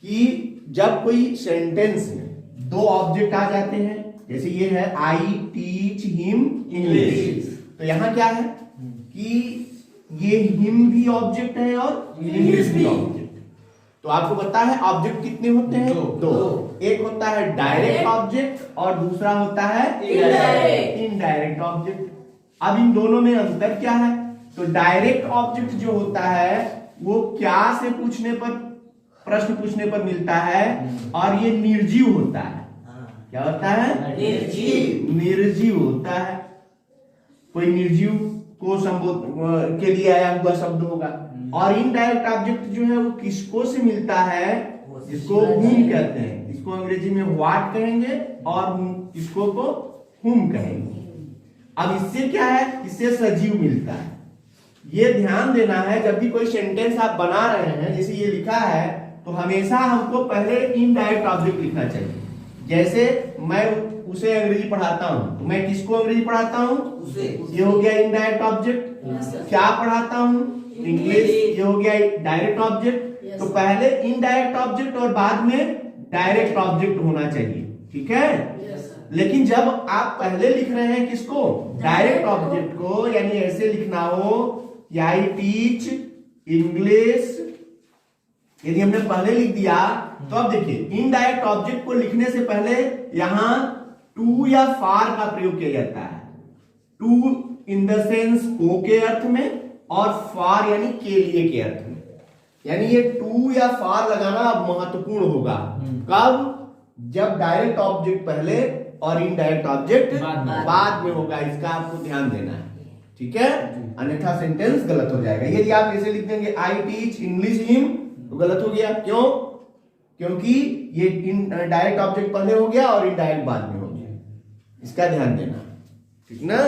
कि जब कोई सेंटेंस में दो ऑब्जेक्ट आ जाते हैं, जैसे ये है आई टीच हिम इंग्लिश, तो यहां क्या है कि ये हिम भी ऑब्जेक्ट है और इंग्लिश भी ऑब्जेक्ट। तो आपको पता है ऑब्जेक्ट कितने होते हैं? दो। एक होता है डायरेक्ट ऑब्जेक्ट और दूसरा होता है इनडायरेक्ट ऑब्जेक्ट। अब इन दोनों में अंतर क्या है? तो डायरेक्ट ऑब्जेक्ट जो होता है वो क्या से पूछने पर, प्रश्न पूछने पर मिलता है, और ये निर्जीव होता है। क्या होता है? निर्जीव होता है। कोई निर्जीव को संबोधन के लिए आया हुआ शब्द होगा। और इनडायरेक्ट ऑब्जेक्ट जो है वो किसको से मिलता है? जिसको हुम कहते हैं। इसको अंग्रेजी में व्हाट कहेंगे और इसको को हुम कहेंगे। अब इससे क्या है? इससे सजीव मिलता है। ये ध्यान देना है, जब भी कोई सेंटेंस आप बना रहे हैं, जैसे ये लिखा है, तो हमेशा हमको पहले इनडायरेक्ट ऑब्जेक्ट लिखना चाहिए। जैसे मैं उसे अंग्रेजी पढ़ाता हूं, तो मैं किसको अंग्रेजी पढ़ाता हूं? उसे। ये हो गया इनडायरेक्ट ऑब्जेक्ट। क्या पढ़ाता हूं? इंग्लिश। ये हो गया डायरेक्ट ऑब्जेक्ट। तो पहले इनडायरेक्ट ऑब्जेक्ट और बाद में डायरेक्ट ऑब्जेक्ट होना चाहिए, ठीक है? लेकिन जब आप पहले लिख रहे हैं किसको? डायरेक्ट ऑब्जेक्ट को, यानी ऐसे लिखना हो कि आई टीच इंग्लिश, यदि हमने पहले लिख दिया तो अब देखिए इनडायरेक्ट ऑब्जेक्ट को लिखने से पहले यहां टू या फार का प्रयोग किया जाता है। टू इन द सेंस को के अर्थ में, और फार यानी के लिए के अर्थ में। यानी ये टू या फार लगाना अब महत्वपूर्ण होगा। कब? जब डायरेक्ट ऑब्जेक्ट पहले और इनडायरेक्ट ऑब्जेक्ट बाद में होगा। इसका आपको ध्यान देना है, ठीक है? अन्यथा सेंटेंस गलत हो जाएगा। यदि आप ऐसे लिख देंगे आई टीच इंग्लिश हिम, तो गलत हो गया। क्यों? क्योंकि ये डायरेक्ट ऑब्जेक्ट पहले हो गया और इनडायरेक्ट बाद में हो गया। इसका ध्यान देना, ठीक ना?